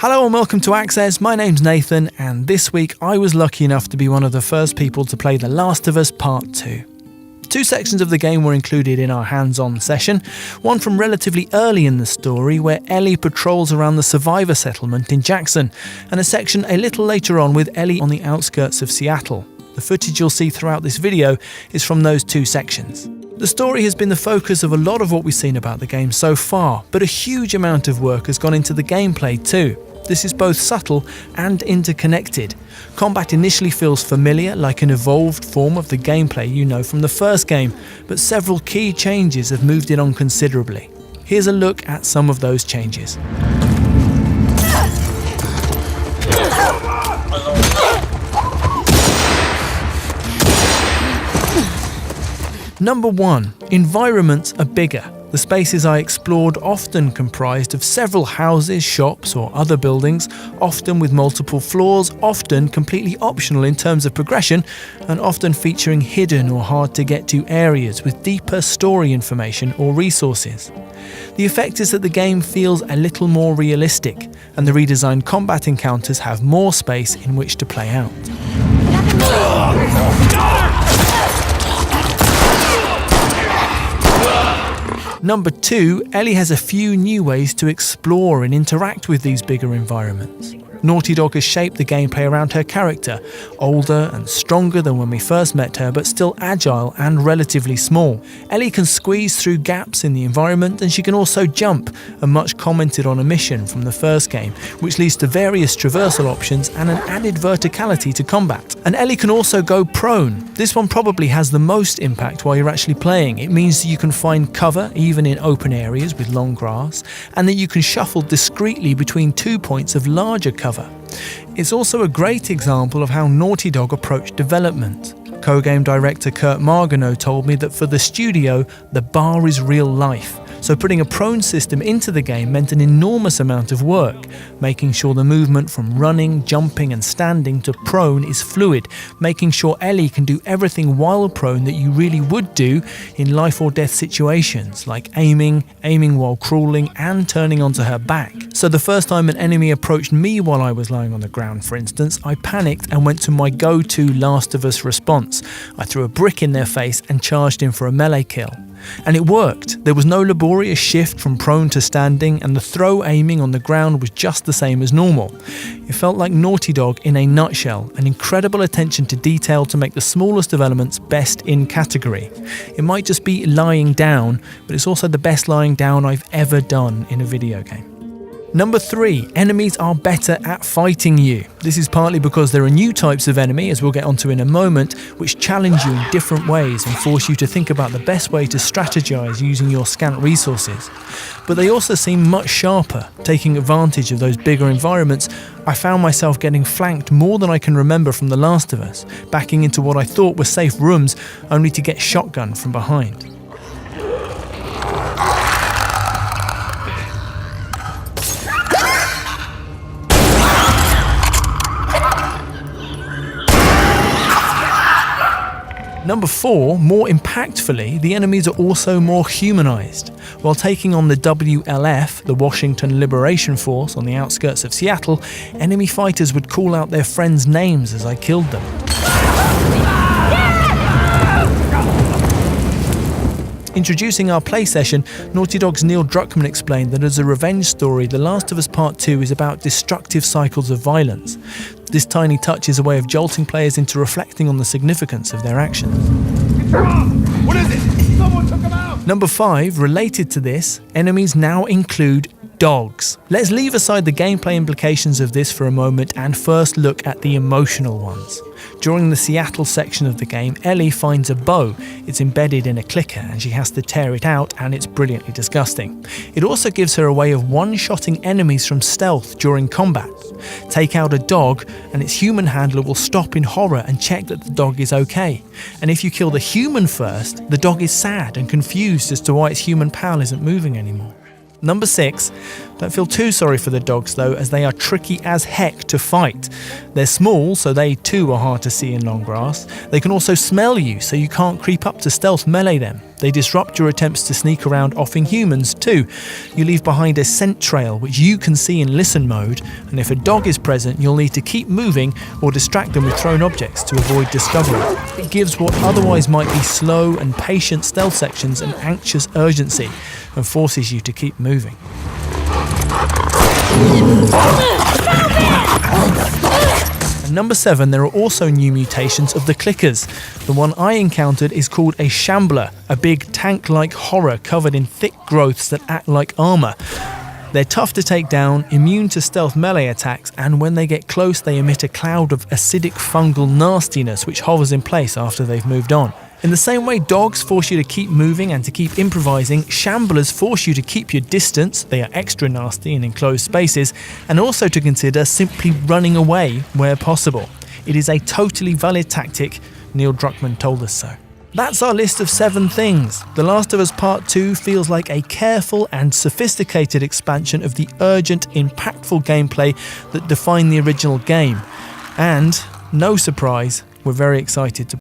Hello and welcome to Access, my name's Nathan, and this week I was lucky enough to be one of the first people to play The Last of Us Part 2. Two sections of the game were included in our hands-on session, one from relatively early in the story where Ellie patrols around the survivor settlement in Jackson, and a section a little later on with Ellie on the outskirts of Seattle. The footage you'll see throughout this video is from those two sections. The story has been the focus of a lot of what we've seen about the game so far, but a huge amount of work has gone into the gameplay too. This is both subtle and interconnected. Combat initially feels familiar, like an evolved form of the gameplay you know from the first game, but several key changes have moved it on considerably. Here's a look at some of those changes. Number 1. Environments are bigger. The spaces I explored often comprised of several houses, shops or other buildings, often with multiple floors, often completely optional in terms of progression, and often featuring hidden or hard to get to areas with deeper story information or resources. The effect is that the game feels a little more realistic, and the redesigned combat encounters have more space in which to play out. Number 2, Ellie has a few new ways to explore and interact with these bigger environments. Naughty Dog has shaped the gameplay around her character, older and stronger than when we first met her, but still agile and relatively small. Ellie can squeeze through gaps in the environment, and she can also jump, a much commented on omission from the first game, which leads to various traversal options and an added verticality to combat. And Ellie can also go prone. This one probably has the most impact while you're actually playing. It means that you can find cover even in open areas with long grass, and that you can shuffle discreetly between 2 points of larger cover. It's also a great example of how Naughty Dog approached development. Co-game director Kurt Margano told me that for the studio, the bar is real life. So putting a prone system into the game meant an enormous amount of work, making sure the movement from running, jumping and standing to prone is fluid, making sure Ellie can do everything while prone that you really would do in life or death situations, like aiming while crawling and turning onto her back. So the first time an enemy approached me while I was lying on the ground, for instance, I panicked and went to my go-to Last of Us response. I threw a brick in their face and charged in for a melee kill. And it worked. There was no laborious shift from prone to standing, and the throw aiming on the ground was just the same as normal. It felt like Naughty Dog in a nutshell, an incredible attention to detail to make the smallest of elements best in category. It might just be lying down, but it's also the best lying down I've ever done in a video game. Number 3, enemies are better at fighting you. This is partly because there are new types of enemy, as we'll get onto in a moment, which challenge you in different ways and force you to think about the best way to strategize using your scant resources. But they also seem much sharper. Taking advantage of those bigger environments, I found myself getting flanked more than I can remember from The Last of Us, backing into what I thought were safe rooms, only to get shotgunned from behind. Number 4, more impactfully, the enemies are also more humanized. While taking on the WLF, the Washington Liberation Force, on the outskirts of Seattle, enemy fighters would call out their friends' names as I killed them. Introducing our play session, Naughty Dog's Neil Druckmann explained that as a revenge story, The Last of Us Part 2 is about destructive cycles of violence. This tiny touch is a way of jolting players into reflecting on the significance of their actions. What is it? Someone took him out! Number 5, related to this, enemies now include dogs. Let's leave aside the gameplay implications of this for a moment and first look at the emotional ones. During the Seattle section of the game, Ellie finds a bow. It's embedded in a clicker and she has to tear it out, and it's brilliantly disgusting. It also gives her a way of one-shotting enemies from stealth during combat. Take out a dog and its human handler will stop in horror and check that the dog is okay. And if you kill the human first, the dog is sad and confused as to why its human pal isn't moving anymore. Number 6, don't feel too sorry for the dogs though, as they are tricky as heck to fight. They're small, so they too are hard to see in long grass. They can also smell you, so you can't creep up to stealth melee them. They disrupt your attempts to sneak around offing humans too. You leave behind a scent trail which you can see in listen mode, and if a dog is present you'll need to keep moving or distract them with thrown objects to avoid discovery. It gives what otherwise might be slow and patient stealth sections an anxious urgency and forces you to keep moving. And number 7, there are also new mutations of the clickers. The one I encountered is called a shambler, a big tank-like horror covered in thick growths that act like armour. They're tough to take down, immune to stealth melee attacks, and when they get close they emit a cloud of acidic fungal nastiness which hovers in place after they've moved on. In the same way dogs force you to keep moving and to keep improvising, shamblers force you to keep your distance, they are extra nasty in enclosed spaces, and also to consider simply running away where possible. It is a totally valid tactic, Neil Druckmann told us so. That's our list of 7 things. The Last of Us Part 2 feels like a careful and sophisticated expansion of the urgent, impactful gameplay that defined the original game. And, no surprise, we're very excited to